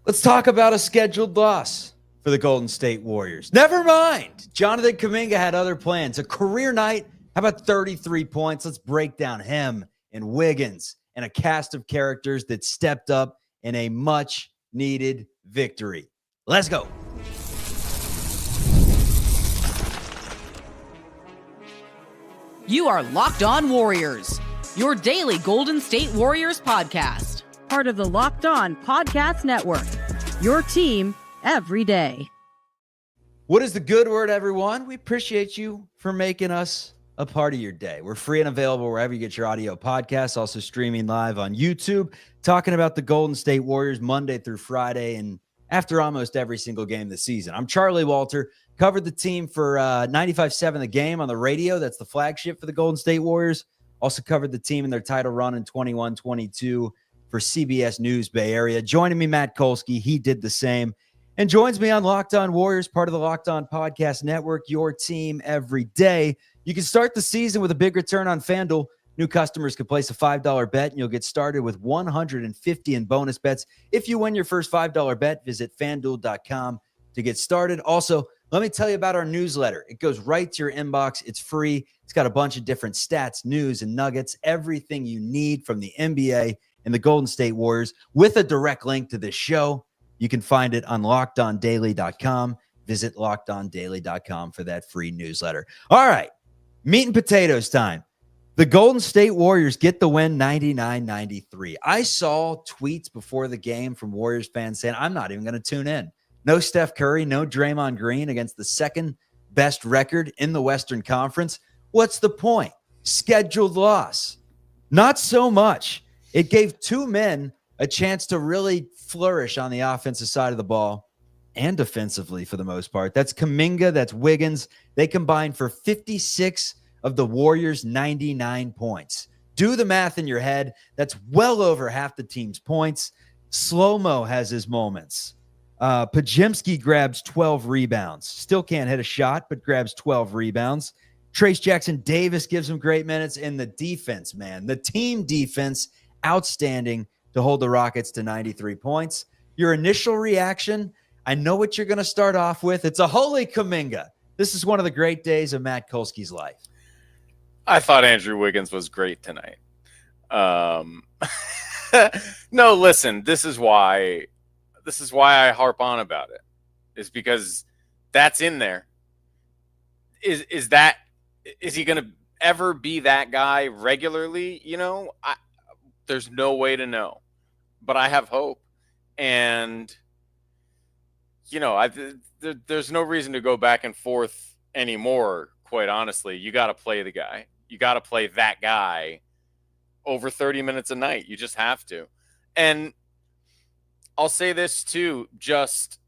Let's talk about a scheduled loss for the Golden State Warriors. Never mind. Jonathan Kuminga had other plans. A career night. How about 33 points? Let's break down him and Wiggins and a cast of characters that stepped up in a much-needed victory. Let's go. You are Locked On Warriors, your daily Golden State Warriors podcast. Part of the Locked On Podcast Network, your team every day. What is the good word, everyone? We appreciate you for making us a part of your day. We're free and available wherever you get your audio podcasts, also streaming live on YouTube, talking about the Golden State Warriors Monday through Friday and after almost every single game this season. I'm Charlie Walter, covered the team for 95.7 The Game on the radio. That's the flagship for the Golden State Warriors. Also covered the team in their title run in 21-22 for CBS News Bay Area. Joining me, Matt Kolsky. He did the same. And joins me on Locked On Warriors, part of the Locked On Podcast Network, your team every day. You can start the season with a big return on FanDuel. New customers can place a $5 bet, and you'll get started with $150 in bonus bets. If you win your first $5 bet, visit FanDuel.com to get started. Also, let me tell you about our newsletter. It goes right to your inbox. It's free. It's got a bunch of different stats, news, and nuggets, everything you need from the NBA and the Golden State Warriors with a direct link to this show. You can find it on LockedOnDaily.com. Visit LockedOnDaily.com for that free newsletter. All right, meat and potatoes time. The Golden State Warriors get the win 99-93. I saw tweets before the game from Warriors fans saying, I'm not even going to tune in. No Steph Curry, no Draymond Green against the second best record in the Western Conference. What's the point? Scheduled loss. Not so much. It gave two men a chance to really flourish on the offensive side of the ball and defensively for the most part. That's Kaminga, that's Wiggins. They combined for 56 of the Warriors' 99 points. Do the math in your head. That's well over half the team's points. Slow-mo has his moments. Pajimski grabs 12 rebounds. Still can't hit a shot, but grabs 12 rebounds. Trace Jackson-Davis gives him great minutes. And the defense, man, the team defense, outstanding to hold the Rockets to 93 points. Your initial reaction, I know what you're going to start off with. It's a holy Kuminga. This is one of the great days of Matt Kolsky's life. I thought Andrew Wiggins was great tonight. No, listen, this is why I harp on about it. Is because that's in there. Is he going to ever be that guy regularly? You know, there's no way to know, but I have hope. And, you know, there's no reason to go back and forth anymore, quite honestly. You got to play the guy. You got to play that guy over 30 minutes a night. You just have to. And I'll say this too, just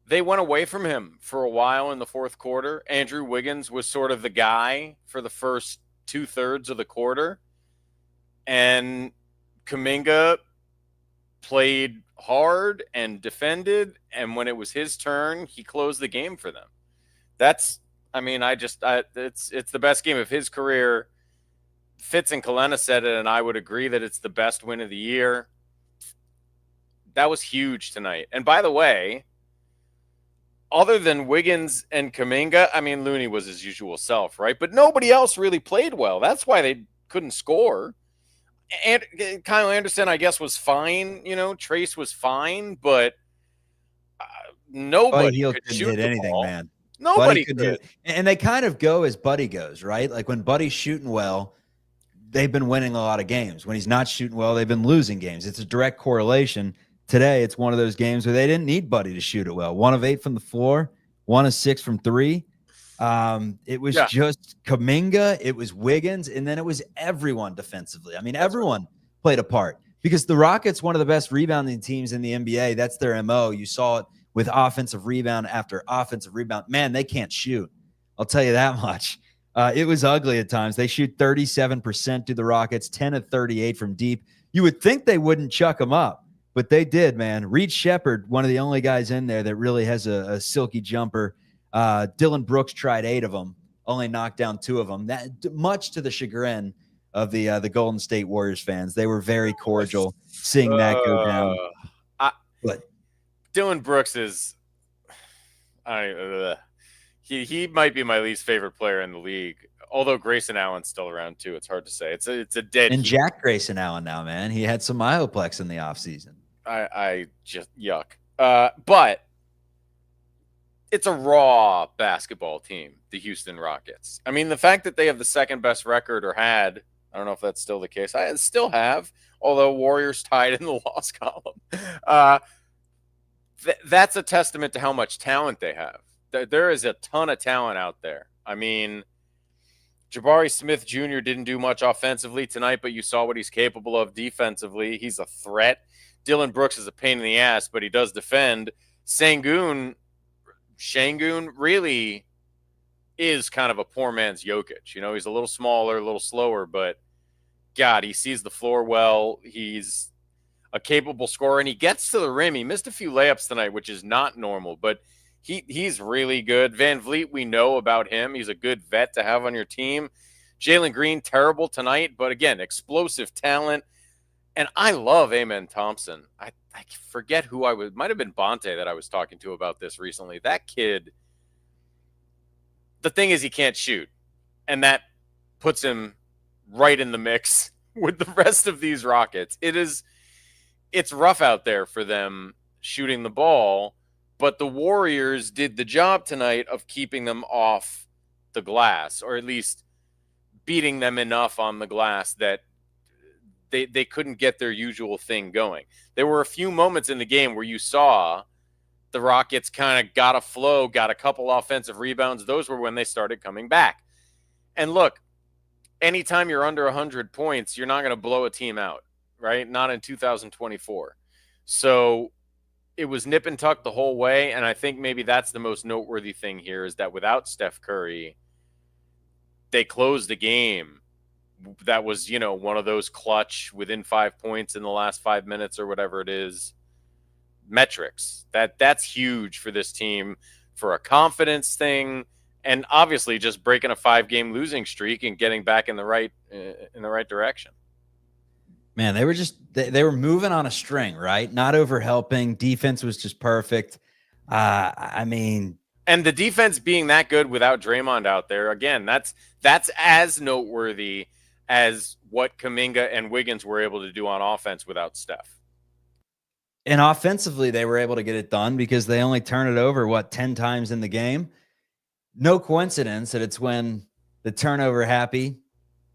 they went away from him for a while in the fourth quarter. Andrew Wiggins was sort of the guy for the first 2/3 of the quarter. And Kuminga played hard and defended. And when it was his turn, he closed the game for them. It's the best game of his career. Fitz and Kalena said it, and I would agree that it's the best win of the year. That was huge tonight. And by the way, other than Wiggins and Kaminga, I mean, Looney was his usual self, right? But nobody else really played well. That's why they couldn't score. And Kyle Anderson, I guess, was fine. You know, Trace was fine, but nobody could shoot hit the anything, ball. man. Nobody could. And they kind of go as Buddy goes, right? Like when Buddy's shooting well, they've been winning a lot of games. When he's not shooting well, they've been losing games. It's a direct correlation. Today, it's one of those games where they didn't need Buddy to shoot it well. 1 of 8 from the floor, 1 of 6 from 3. It was just Kuminga, it was Wiggins, and then it was everyone defensively. I mean, everyone played a part because the Rockets, one of the best rebounding teams in the NBA. That's their MO. You saw it with offensive rebound after offensive rebound. Man, they can't shoot. I'll tell you that much. It was ugly at times. They shoot 37% to the Rockets, 10 of 38 from deep. You would think they wouldn't chuck them up, but they did, man. Reed Shepherd, one of the only guys in there that really has a silky jumper. Dylan Brooks tried 8 of them, only knocked down 2 of them. That much to the chagrin of the Golden State Warriors fans. They were very cordial seeing that go down. But Dylan Brooks is he might be my least favorite player in the league. Although Grayson Allen's still around too, it's hard to say. It's a dead and heat. Jack Grayson Allen now, man, he had some myoplex in the offseason. I just yuck. But it's a raw basketball team, the Houston Rockets. I mean, the fact that they have the second best record or had, I don't know if that's still the case. I still have, although Warriors tied in the loss column. That's a testament to how much talent they have. There is a ton of talent out there. I mean, Jabari Smith Jr. didn't do much offensively tonight, but you saw what he's capable of defensively. He's a threat. Dylan Brooks is a pain in the ass, but he does defend. Şengün really is kind of a poor man's Jokic. You know, he's a little smaller, a little slower, but God, he sees the floor well. He's a capable scorer, and he gets to the rim. He missed a few layups tonight, which is not normal, but he's really good. Van Vliet, we know about him. He's a good vet to have on your team. Jalen Green, terrible tonight, but again, explosive talent. And I love Amen Thompson. I forget who might have been Bonte that I was talking to about this recently. That kid, the thing is he can't shoot. And that puts him right in the mix with the rest of these Rockets. It's rough out there for them shooting the ball, but the Warriors did the job tonight of keeping them off the glass, or at least beating them enough on the glass that they couldn't get their usual thing going. There were a few moments in the game where you saw the Rockets kind of got a flow, got a couple offensive rebounds. Those were when they started coming back. And look, anytime you're under 100 points, you're not going to blow a team out, right? Not in 2024. So it was nip and tuck the whole way, and I think maybe that's the most noteworthy thing here is that without Steph Curry, they closed the game. That was, one of those clutch within 5 points in the last 5 minutes or whatever it is metrics. That's huge for this team, for a confidence thing, and obviously just breaking a 5-game losing streak and getting back in the right direction. Man, they were they were moving on a string, right? Not over helping. Defense was just perfect. And the defense being that good without Draymond out there, again, that's as noteworthy as what Kuminga and Wiggins were able to do on offense without Steph. And offensively, they were able to get it done because they only turn it over, 10 times in the game. No coincidence that it's when the turnover-happy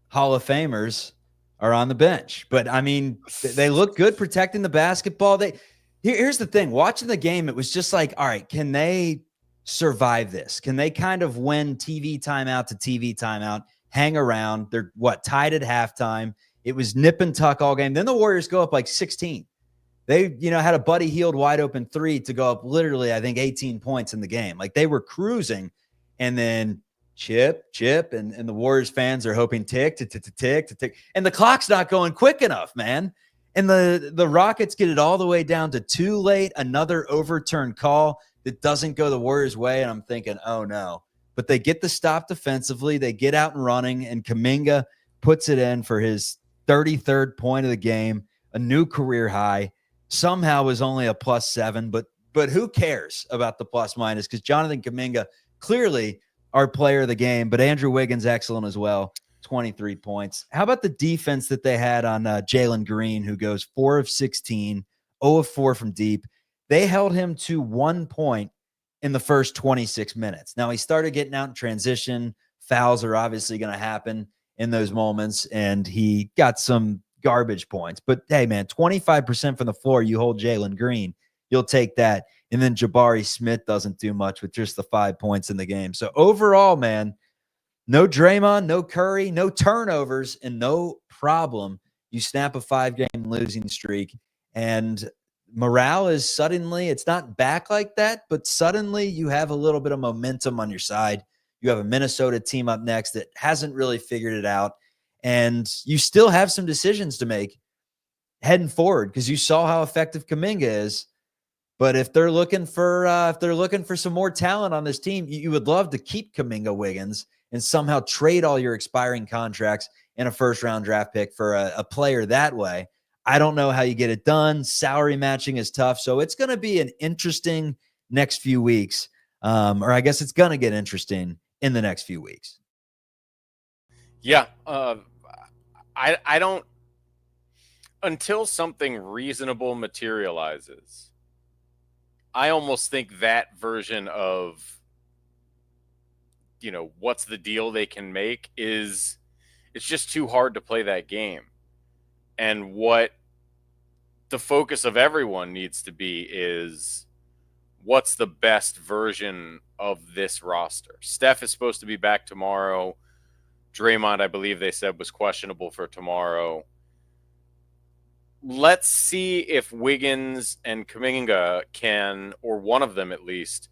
Hall of Famers are on the bench. But, they look good protecting the basketball. Here's the thing. Watching the game, it was just like, all right, can they survive this? Can they kind of win TV timeout to TV timeout, hang around? They're tied at halftime. It was nip and tuck all game. Then the Warriors go up like 16. They, had a Buddy Hield wide open 3 to go up literally, I think, 18 points in the game. Like they were cruising, and then chip, and the Warriors fans are hoping tick. And the clock's not going quick enough, man. And the Rockets get it all the way down to 2 late, another overturned call that doesn't go the Warriors' way, and I'm thinking, oh no. But they get the stop defensively, they get out and running, and Kuminga puts it in for his 33rd point of the game, a new career high. Somehow was only a +7, but who cares about the plus minus? Because Jonathan Kuminga, clearly our player of the game, but Andrew Wiggins excellent as well, 23 points. How about the defense that they had on Jalen Green, who goes 4 of 16, 0 of 4 from deep? They held him to 1 point in the first 26 minutes. Now, he started getting out in transition. Fouls are obviously going to happen in those moments, and he got some garbage points. But, hey, man, 25% from the floor, you hold Jalen Green. You'll take that. And then Jabari Smith doesn't do much with just the 5 points in the game. So, overall, man, no Draymond, no Curry, no turnovers, and no problem. You snap a 5-game losing streak, and morale is suddenly, it's not back like that, but suddenly you have a little bit of momentum on your side. You have a Minnesota team up next that hasn't really figured it out, and you still have some decisions to make heading forward because you saw how effective Kuminga is. But if they're looking for some more talent on this team, you would love to keep Kuminga, Wiggins, and somehow trade all your expiring contracts and a first-round draft pick for a player that way. I don't know how you get it done. Salary matching is tough. So it's going to be an interesting next few weeks. Or I guess it's going to get interesting in the next few weeks. Yeah. I don't, until something reasonable materializes, I almost think that version of, what's the deal they can make it's just too hard to play that game. And what the focus of everyone needs to be is what's the best version of this roster. Steph is supposed to be back tomorrow. Draymond, I believe they said, was questionable for tomorrow. Let's see if Wiggins and Kaminga can, or one of them at least,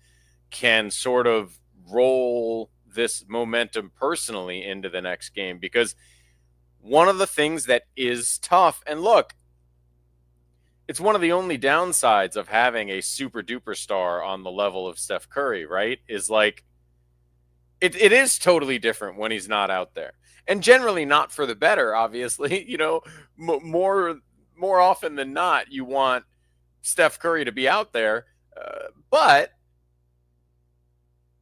can sort of roll this momentum personally into the next game. Because one of the things that is tough, and look, it's one of the only downsides of having a super duper star on the level of Steph Curry, right? Is like, it is totally different when he's not out there. And generally not for the better, obviously. More often than not, you want Steph Curry to be out there. But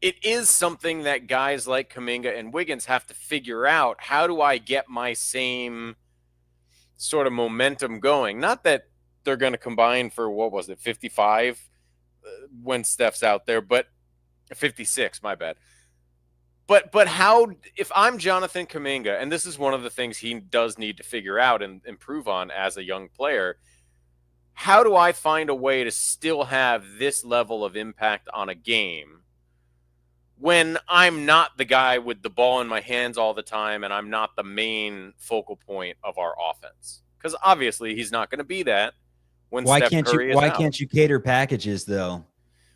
it is something that guys like Kuminga and Wiggins have to figure out. How do I get my same sort of momentum going? Not that they're going to combine for, 55 when Steph's out there, but 56, my bad. But how, if I'm Jonathan Kuminga, and this is one of the things he does need to figure out and improve on as a young player, how do I find a way to still have this level of impact on a game when I'm not the guy with the ball in my hands all the time and I'm not the main focal point of our offense? Because obviously he's not going to be that when Steph Curry is out. Why can't you cater packages, though,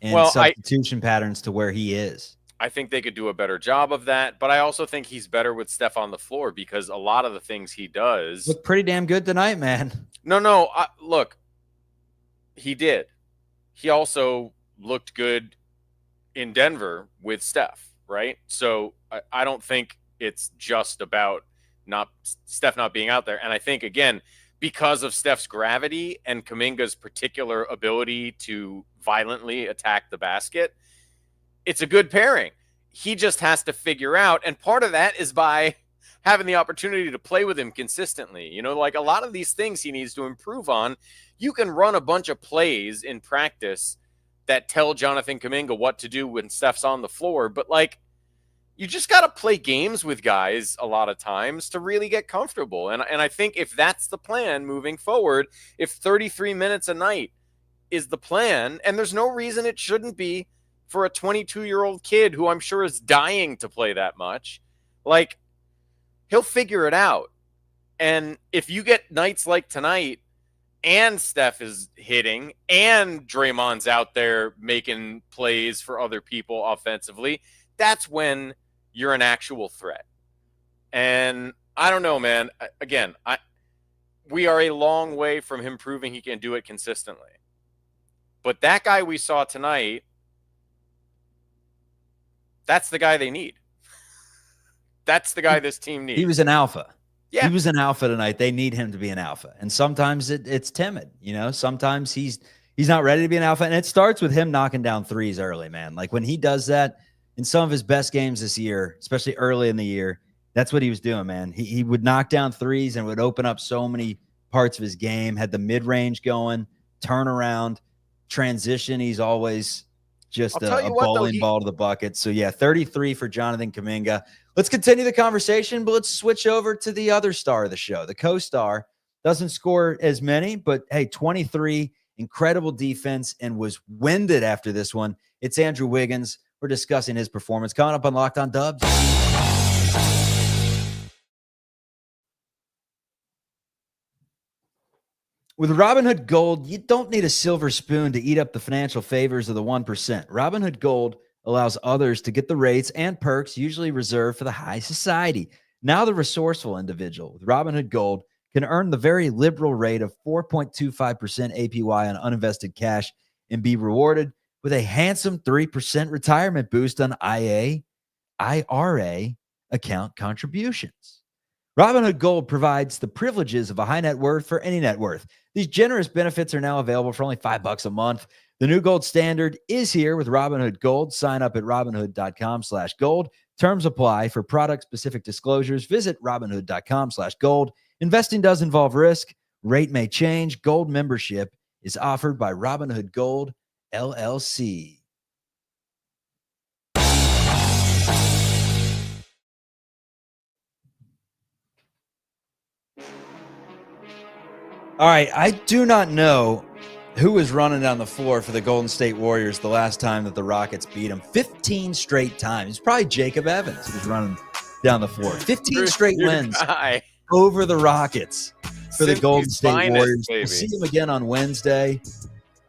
and substitution patterns to where he is? I think they could do a better job of that, but I also think he's better with Steph on the floor because a lot of the things he does look pretty damn good tonight, man. No, look, he did. He also looked good in Denver with Steph, right? So I don't think it's just about Steph not being out there. And I think, again, because of Steph's gravity and Kuminga's particular ability to violently attack the basket, it's a good pairing. He just has to figure out, and part of that is by having the opportunity to play with him consistently. Like a lot of these things he needs to improve on. You can run a bunch of plays in practice that tell Jonathan Kuminga what to do when Steph's on the floor, but you just got to play games with guys a lot of times to really get comfortable. And I think if that's the plan moving forward, if 33 minutes a night is the plan, and there's no reason it shouldn't be for a 22-year-old kid who I'm sure is dying to play that much, he'll figure it out. And if you get nights like tonight and Steph is hitting and Draymond's out there making plays for other people offensively, that's when you're an actual threat. And I don't know, man. Again, we are a long way from him proving he can do it consistently. But that guy we saw tonight, that's the guy they need. That's the guy this team needs. He was an alpha. Yeah. He was an alpha tonight. They need him to be an alpha. And sometimes it's timid, Sometimes he's not ready to be an alpha. And it starts with him knocking down threes early, man. Like when he does that in some of his best games this year, especially early in the year, that's what he was doing, man. He would knock down threes and would open up so many parts of his game, had the mid-range going, turnaround, transition. He's always just a bowling ball to the bucket. So, 33 for Jonathan Kuminga. Let's continue the conversation, but let's switch over to the other star of the show. The co-star doesn't score as many, but, hey, 23, incredible defense, and was winded after this one. It's Andrew Wiggins. We're discussing his performance. Coming up on Locked On Dubs. With Robinhood Gold, you don't need a silver spoon to eat up the financial favors of the 1%. Robinhood Gold allows others to get the rates and perks usually reserved for the high society. Now the resourceful individual with Robinhood Gold can earn the very liberal rate of 4.25% APY on uninvested cash and be rewarded with a handsome 3% retirement boost on IRA account contributions. Robinhood Gold provides the privileges of a high net worth for any net worth. These generous benefits are now available for only $5 a month. The new gold standard is here with Robinhood Gold. Sign up at robinhood.com/gold. Terms apply. For product-specific disclosures, visit robinhood.com/gold. Investing does involve risk. Rate may change. Gold membership is offered by Robinhood Gold, LLC. All right, I do not know who was running down the floor for the Golden State Warriors the last time that the Rockets beat them. 15 straight times. It's probably Jacob Evans who was running down the floor. 15 straight wins over the Rockets for the Golden State Warriors. We'll see them again on Wednesday.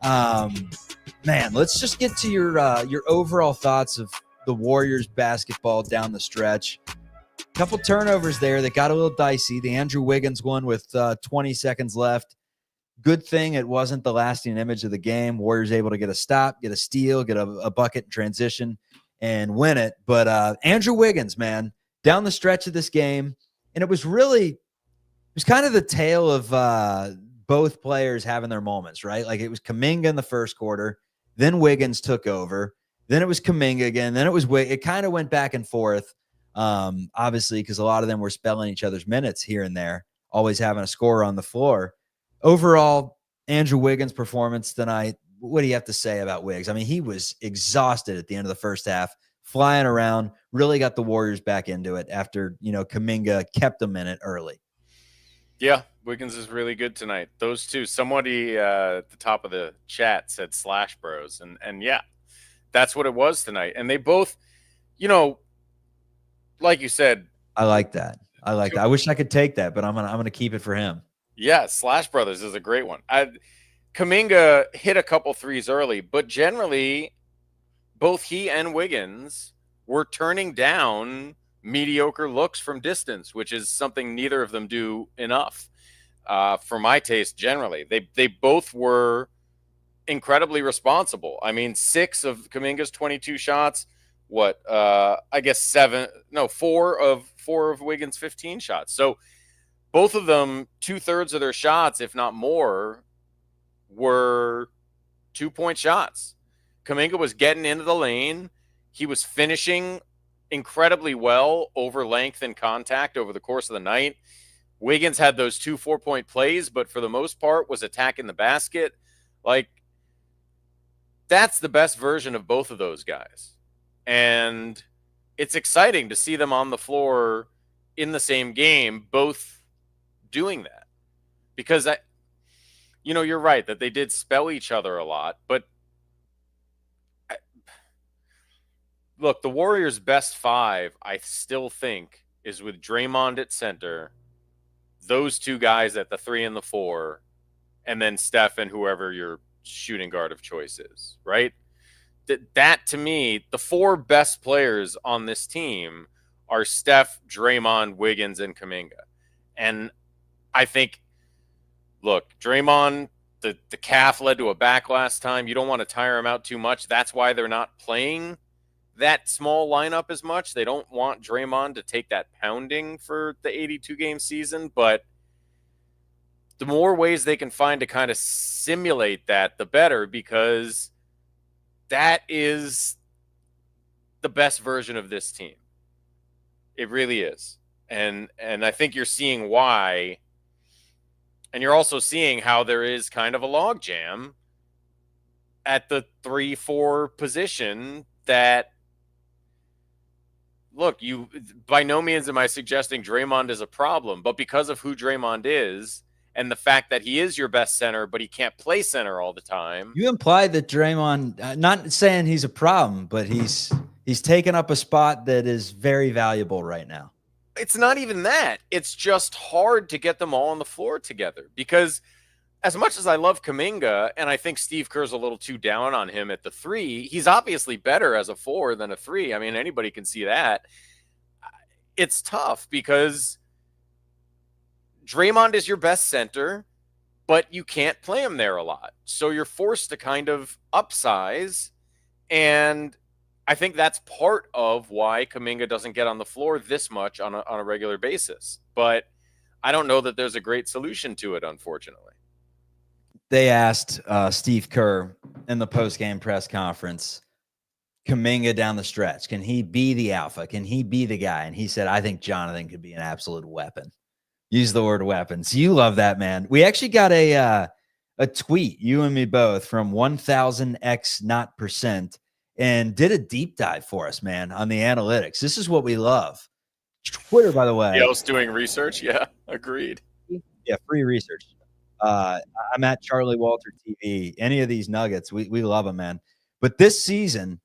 Man, let's just get to your overall thoughts of the Warriors basketball down the stretch. Couple turnovers there that got a little dicey. The Andrew Wiggins one with 20 seconds left. Good thing it wasn't the lasting image of the game. Warriors able to get a stop, get a steal, get a bucket in transition, and win it. But Andrew Wiggins, man, down the stretch of this game, and it was kind of the tale of both players having their moments, right? Like it was Kuminga in the first quarter, then Wiggins took over, then it was Kuminga again, then it was It kind of went back and forth. Obviously, because a lot of them were spelling each other's minutes here and there, always having a scorer on the floor. Overall, Andrew Wiggins' performance tonight, what do you have to say about Wiggs? I mean, he was exhausted at the end of the first half, flying around, really got the Warriors back into it after, Kuminga kept them in it early. Yeah, Wiggins is really good tonight. Those two, somebody at the top of the chat said Slash Bros. And yeah, that's what it was tonight. And they both, like you said, I like that. I wish I could take that, but I'm gonna keep it for him. Yeah, Slash Brothers is a great one. Kuminga hit a couple threes early, but generally, both he and Wiggins were turning down mediocre looks from distance, which is something neither of them do enough, for my taste. Generally, they both were incredibly responsible. I mean, 6 of Kuminga's 22 shots. I guess 4 of Wiggins' 15 shots. So both of them, 2/3 of their shots, if not more, were 2-point shots. Kuminga was getting into the lane. He was finishing incredibly well over length and contact over the course of the night. Wiggins had those 2 4-point plays, but for the most part was attacking the basket. Like, that's the best version of both of those guys. And it's exciting to see them on the floor in the same game, both doing that. Because you're right that they did spell each other a lot. But look, the Warriors' best 5, I still think, is with Draymond at center, those two guys at the 3 and the 4, and then Steph and whoever your shooting guard of choice is, right? That to me, the 4 best players on this team are Steph, Draymond, Wiggins, and Kuminga. And I think, look, Draymond, the calf led to a back last time. You don't want to tire him out too much. That's why they're not playing that small lineup as much. They don't want Draymond to take that pounding for the 82-game season. But the more ways they can find to kind of simulate that, the better, because that is the best version of this team. It really is. And I think you're seeing why. And you're also seeing how there is kind of a logjam at the 3-4 position that, look, by no means am I suggesting Draymond is a problem, but because of who Draymond is and the fact that he is your best center, but he can't play center all the time. You implied that Draymond, not saying he's a problem, but he's taken up a spot that is very valuable right now. It's not even that. It's just hard to get them all on the floor together, because as much as I love Kuminga, and I think Steve Kerr's a little too down on him at the 3, he's obviously better as a 4 than a 3. I mean, anybody can see that. It's tough because Draymond is your best center, but you can't play him there a lot. So you're forced to kind of upsize, and I think that's part of why Kuminga doesn't get on the floor this much on a regular basis. but I don't know that there's a great solution to it, unfortunately. They asked Steve Kerr in the post-game press conference, Kuminga down the stretch, can he be the alpha? Can he be the guy? And he said, I think Jonathan could be an absolute weapon. Use the word weapons. You love that, man. We actually got a tweet, you and me both, from 1000x not percent, and did a deep dive for us, man, on the analytics. This is what we love. Twitter, by the way. Yale's doing research. Yeah, agreed. Yeah, free research. I'm at Charlie Walter TV. Any of these nuggets, we love them, man. But this season,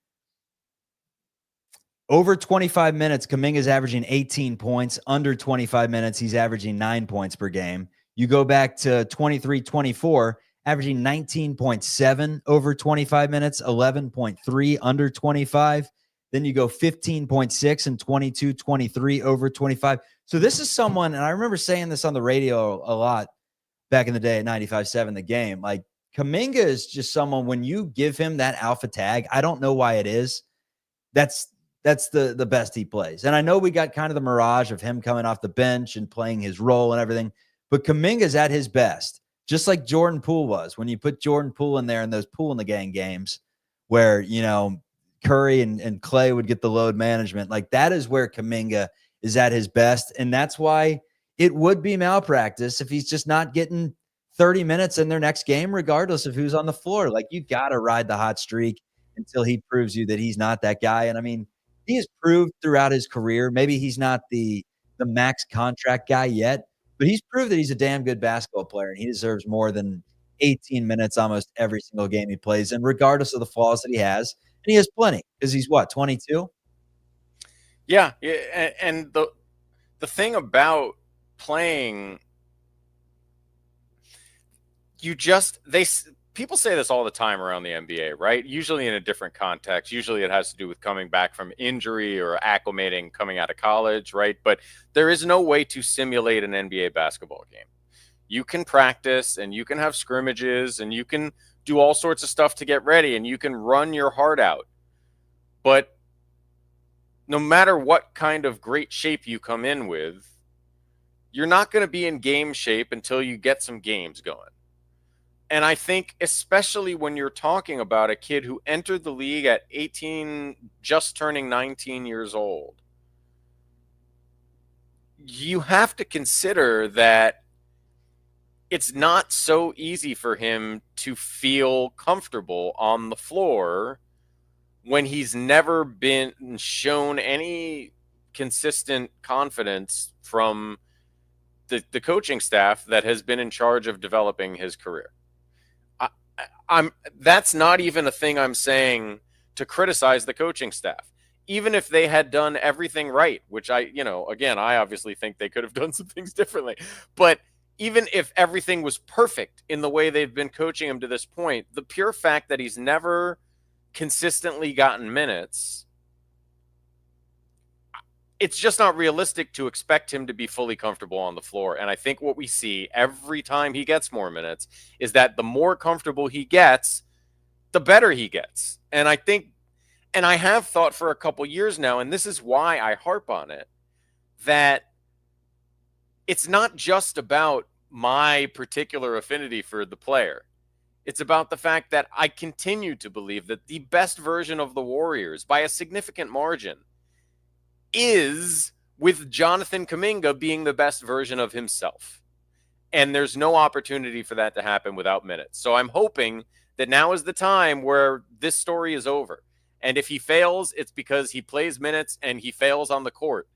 over 25 minutes, Kuminga's averaging 18 points. Under 25 minutes, he's averaging 9 points per game. You go back to 23-24, averaging 19.7 over 25 minutes, 11.3 under 25. Then you go 15.6 and 22-23 over 25. So this is someone, and I remember saying this on the radio a lot back in the day at 95.7 The Game. Like, Kuminga is just someone, when you give him that alpha tag, I don't know why it is, that's the best he plays. And I know we got kind of the mirage of him coming off the bench and playing his role and everything, but Kuminga's at his best, just like Jordan Poole was. When you put Jordan Poole in there in those Poole in the Gang games where, you know, Curry and Clay would get the load management, like that is where Kuminga is at his best. And that's why it would be malpractice if he's just not getting 30 minutes in their next game, regardless of who's on the floor. Like, you got to ride the hot streak until he proves you that he's not that guy. And I mean, he has proved throughout his career, maybe he's not the max contract guy yet, but he's proved that he's a damn good basketball player, and he deserves more than 18 minutes almost every single game he plays. And regardless of the flaws that he has, and he has plenty, because he's what, 22? Yeah. And the thing about playing, people say this all the time around the NBA, right? Usually in a different context. Usually it has to do with coming back from injury or acclimating coming out of college, right? But there is no way to simulate an NBA basketball game. You can practice and you can have scrimmages and you can do all sorts of stuff to get ready and you can run your heart out. But no matter what kind of great shape you come in with, you're not going to be in game shape until you get some games going. And I think especially when you're talking about a kid who entered the league at 18, just turning 19 years old, you have to consider that it's not so easy for him to feel comfortable on the floor when he's never been shown any consistent confidence from the coaching staff that has been in charge of developing his career. That's not even a thing I'm saying to criticize the coaching staff. Even if they had done everything right, which I obviously think they could have done some things differently. But even if everything was perfect in the way they've been coaching him to this point, the pure fact that he's never consistently gotten minutes, it's just not realistic to expect him to be fully comfortable on the floor. And I think what we see every time he gets more minutes is that the more comfortable he gets, the better he gets. And I think, and I have thought for a couple years now, and this is why I harp on it, that it's not just about my particular affinity for the player. It's about the fact that I continue to believe that the best version of the Warriors, by a significant margin, is with Jonathan Kuminga being the best version of himself. And there's no opportunity for that to happen without minutes. So I'm hoping that now is the time where this story is over. And if he fails, it's because he plays minutes and he fails on the court.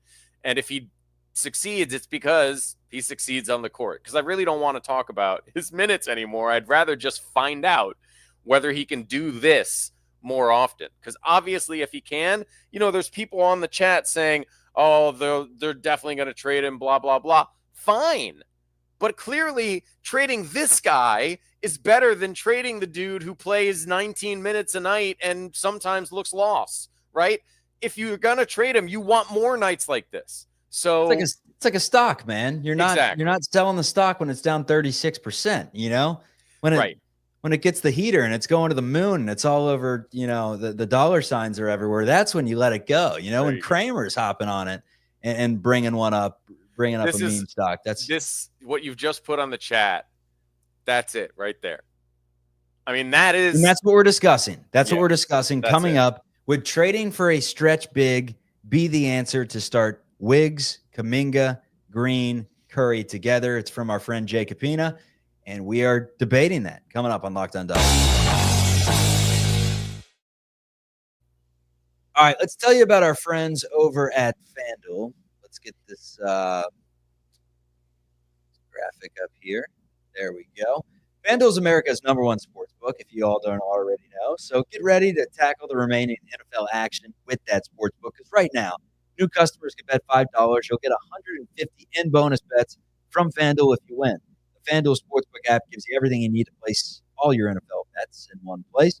And if he succeeds, it's because he succeeds on the court. Because I really don't want to talk about his minutes anymore. I'd rather just find out whether he can do this more often. Because obviously if he can, there's people on the chat saying, oh, they're definitely going to trade him, blah, blah, blah. Fine. But clearly trading this guy is better than trading the dude who plays 19 minutes a night and sometimes looks lost, right? If you're going to trade him, you want more nights like this. So it's like a stock, man. You're not selling the stock when it's down 36%, when it gets the heater and it's going to the moon and it's all over, the dollar signs are everywhere. That's when you let it go, when Kramer's hopping on it and bringing one up bringing up This a is- meme stock. That's what you've just put on the chat. That's it right there. I mean, that is. and that's what we're discussing. That's Yeah, what we're discussing that's coming it. up. Would trading for a stretch big be the answer to start Wiggs, Kaminga, Green, Curry together? It's from our friend Jay Kapina, and we are debating that coming up on Locked On Dodgers. All right, let's tell you about our friends over at FanDuel. Let's get this graphic up here. There we go. FanDuel is America's #1 sports book, if you all don't already know. So get ready to tackle the remaining NFL action with that sports book, because right now, new customers can bet $5. You'll get 150 in bonus bets from FanDuel if you win. The FanDuel Sportsbook app gives you everything you need to place all your NFL bets in one place.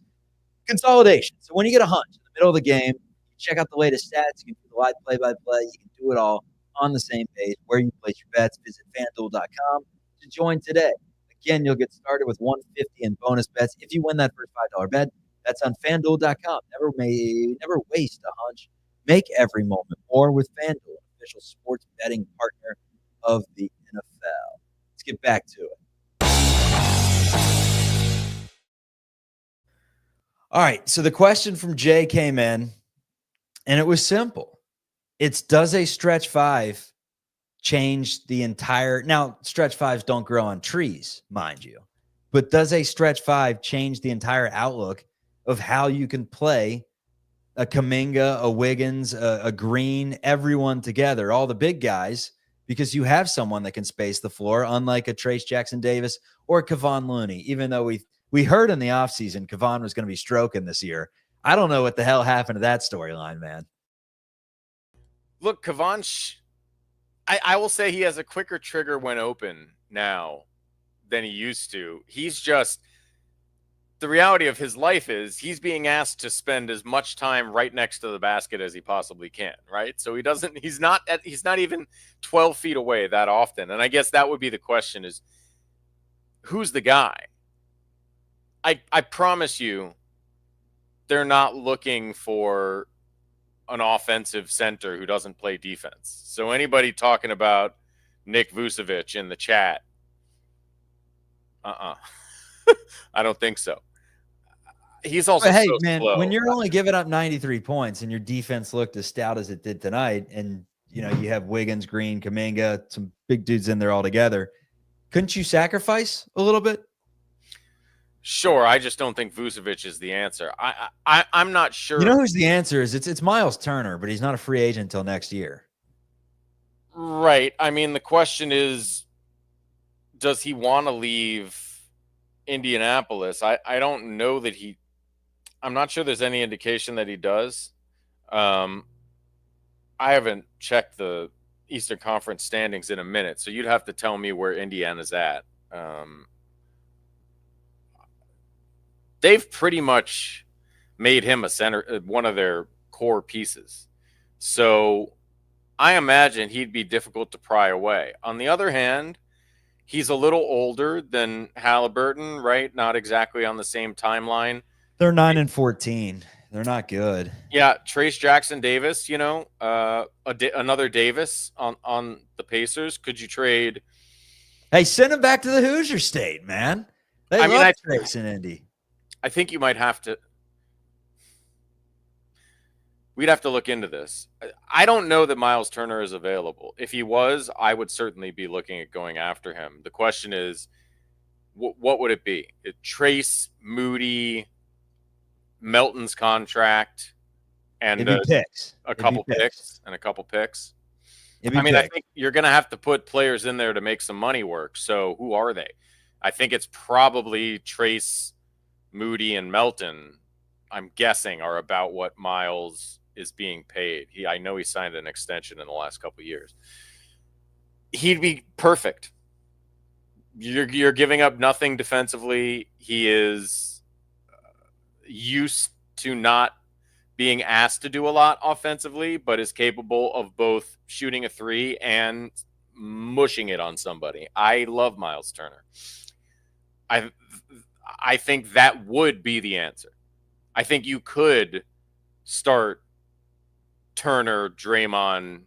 Consolidation. So when you get a hunch in the middle of the game, you check out the latest stats, you can do the live play-by-play, you can do it all on the same page where you place your bets. Visit FanDuel.com to join today. Again, you'll get started with 150 in bonus bets if you win that first $5 bet. That's on FanDuel.com. Never waste a hunch. Make every moment more with FanDuel, official sports betting partner of the NFL. Let's get back to it. All right, so the question from Jay came in, and it was simple. It's, does a stretch five change the entire... Now, stretch fives don't grow on trees, mind you. But does a stretch five change the entire outlook of how you can play a Kaminga, a Wiggins, a Green, everyone together, all the big guys, because you have someone that can space the floor, unlike a Trace Jackson Davis or Kevon Looney, even though we heard in the offseason Kevon was going to be stroking this year. I don't know what the hell happened to that storyline, man. Look, Kevon, I will say he has a quicker trigger when open now than he used to. He's just, the reality of his life is he's being asked to spend as much time right next to the basket as he possibly can, right? So he's not even 12 feet away that often. And I guess that would be the question, is who's the guy? I promise you they're not looking for an offensive center who doesn't play defense. So anybody talking about Nick Vucevic in the chat, I don't think so. He's also But hey, so man, slow. when you're only giving up 93 points and your defense looked as stout as it did tonight, and you have Wiggins, Green, Kaminga, some big dudes in there all together, couldn't you sacrifice a little bit? Sure, I just don't think Vucevic is the answer. I'm not sure. You know who's the answer is? It's Miles Turner, but he's not a free agent until next year. Right. I mean, the question is, does he want to leave Indianapolis? I don't know that I'm not sure there's any indication that he does. I haven't checked the Eastern Conference standings in a minute, so you'd have to tell me where Indiana's at. They've pretty much made him a center, one of their core pieces. So I imagine he'd be difficult to pry away. On the other hand, he's a little older than Halliburton, right? Not exactly on the same timeline. They're 9-14. They're not good. Yeah, Trace Jackson Davis, another Davis on the Pacers. Could you trade? Hey, send him back to the Hoosier State, man. They love Trace in Indy. I think you might have to. We'd have to look into this. I don't know that Miles Turner is available. If he was, I would certainly be looking at going after him. The question is, what would it be? Trace, Moody, Melton's contract, and picks. a couple picks. I mean, I think you're going to have to put players in there to make some money work. So who are they? I think it's probably Trace, Moody, and Melton, I'm guessing, are about what Miles is being paid. I know he signed an extension in the last couple of years. He'd be perfect. You're giving up nothing defensively. He is used to not being asked to do a lot offensively, but is capable of both shooting a three and mushing it on somebody. I love Miles Turner. I think that would be the answer. I think you could start Turner, Draymond,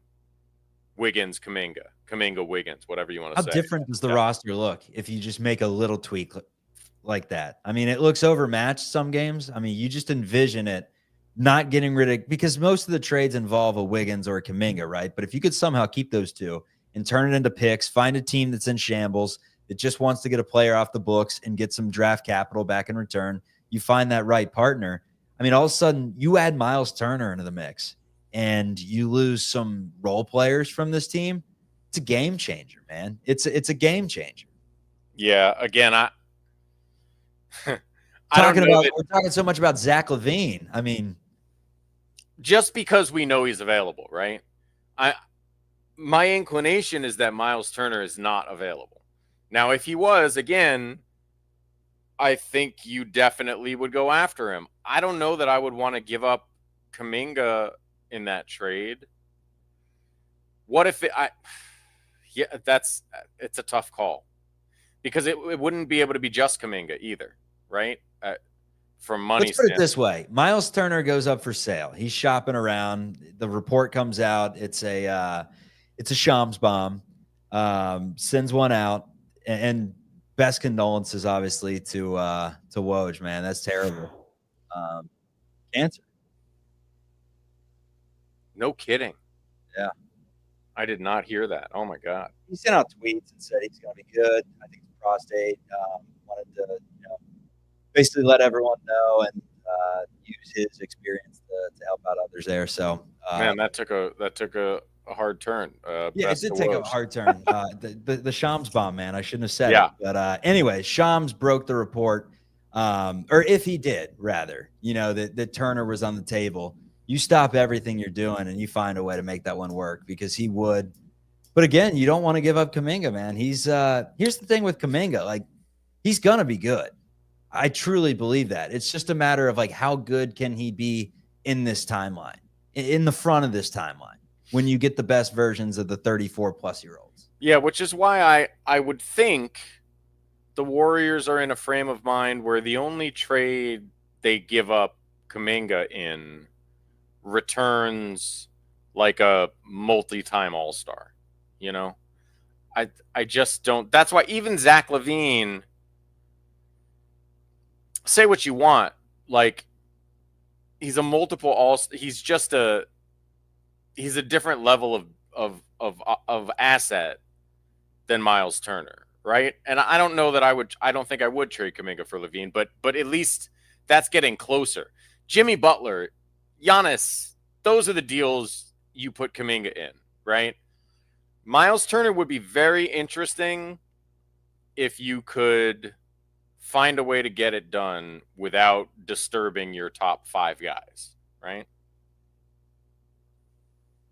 Wiggins, Kaminga. Kaminga, Wiggins, whatever you want How to say. different does the roster look if you just make a little tweak like that? I mean, it looks overmatched some games. I mean, you just envision it not getting rid of, because most of the trades involve a Wiggins or a Kaminga, right? But if you could somehow keep those two and turn it into picks, find a team that's in shambles that just wants to get a player off the books and get some draft capital back in return, you find that right partner. I mean, all of a sudden you add Miles Turner into the mix and you lose some role players from this team. It's a game changer, man. It's a game changer. Yeah. Again, We're talking so much about Zach LaVine. I mean, just because we know he's available, right? My inclination is that Miles Turner is not available. Now, if he was, again, I think you definitely would go after him. I don't know that I would want to give up Kuminga in that trade. What if it's a tough call, because it wouldn't be able to be just Kuminga either, right? From money let's put it this way. Miles Turner goes up for sale. He's shopping around. The report comes out. It's a Shams bomb. Sends one out, and best condolences, obviously, to Woj, man. That's terrible. Cancer. No kidding. Yeah. I did not hear that. Oh my God. He sent out tweets and said he's going to be good. I think it's prostate. Wanted to, basically let everyone know and use his experience to help out others there. So, man, that took a hard turn. Yeah, it did take a hard turn. The Shams bomb, man. I shouldn't have said it. But anyway, Shams broke the report, or if he did, rather, that Turner was on the table. You stop everything you're doing and you find a way to make that one work, because he would. But again, you don't want to give up Kuminga, man. Here's the thing with Kuminga, like, he's gonna be good. I truly believe that. It's just a matter of, like, how good can he be in this timeline, in the front of this timeline, when you get the best versions of the 34-plus-year-olds. Yeah, which is why I would think the Warriors are in a frame of mind where the only trade they give up Kuminga in returns like a multi-time all-star. I just don't. That's why even Zach LaVine, say what you want, like, he's a multiple he's a different level of asset than Miles Turner, right? And I don't know that I don't think I would trade Kuminga for LaVine, but at least that's getting closer. Jimmy Butler, Giannis, those are the deals you put Kuminga in, right? Miles Turner would be very interesting if you could find a way to get it done without disturbing your top 5 guys, right?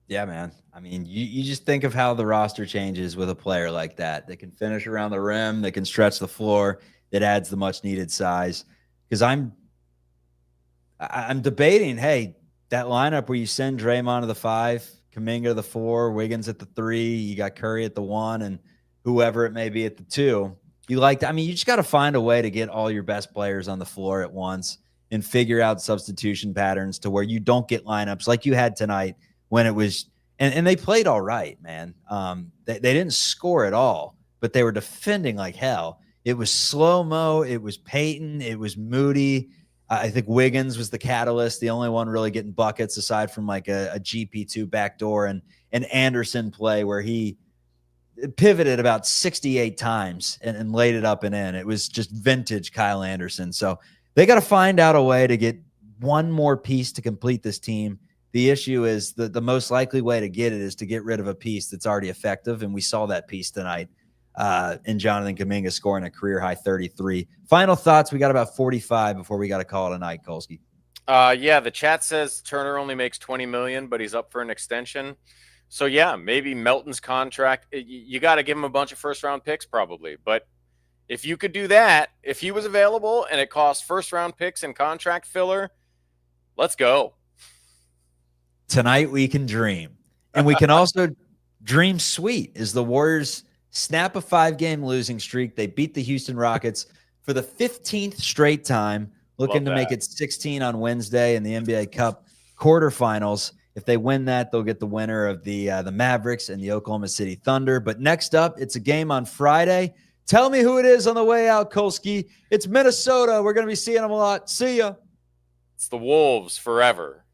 Yeah, man. I mean, you just think of how the roster changes with a player like that. They can finish around the rim, they can stretch the floor, that adds the much needed size. Because I'm debating, hey, that lineup where you send Draymond to the 5, Kuminga to the 4, Wiggins at the 3, you got Curry at the 1, and whoever it may be at the 2. You just got to find a way to get all your best players on the floor at once and figure out substitution patterns to where you don't get lineups like you had tonight when it was, and they played all right, man. They didn't score at all, but they were defending like hell. It was slow-mo. It was Peyton. It was Moody. I think Wiggins was the catalyst, the only one really getting buckets aside from like a GP2 backdoor and an Anderson play where he pivoted about 68 times and laid it up and in. It was just vintage Kyle Anderson. So they got to find out a way to get one more piece to complete this team. The issue is the most likely way to get it is to get rid of a piece that's already effective, and we saw that piece tonight in Jonathan Kuminga scoring a career-high 33. Final thoughts. We got about 45 before we got to call it a night, Kolsky. Yeah, the chat says Turner only makes $20 million, but he's up for an extension. So, yeah, maybe Melton's contract, you got to give him a bunch of first-round picks probably. But if you could do that, if he was available and it cost first-round picks and contract filler, let's go. Tonight we can dream. And we can also dream sweet as the Warriors snap a 5-game losing streak. They beat the Houston Rockets for the 15th straight time, looking to make it 16 on Wednesday in the NBA Cup quarterfinals. If they win that, they'll get the winner of the Mavericks and the Oklahoma City Thunder. But next up, it's a game on Friday. Tell me who it is on the way out, Kolsky. It's Minnesota. We're going to be seeing them a lot. See ya. It's the Wolves forever.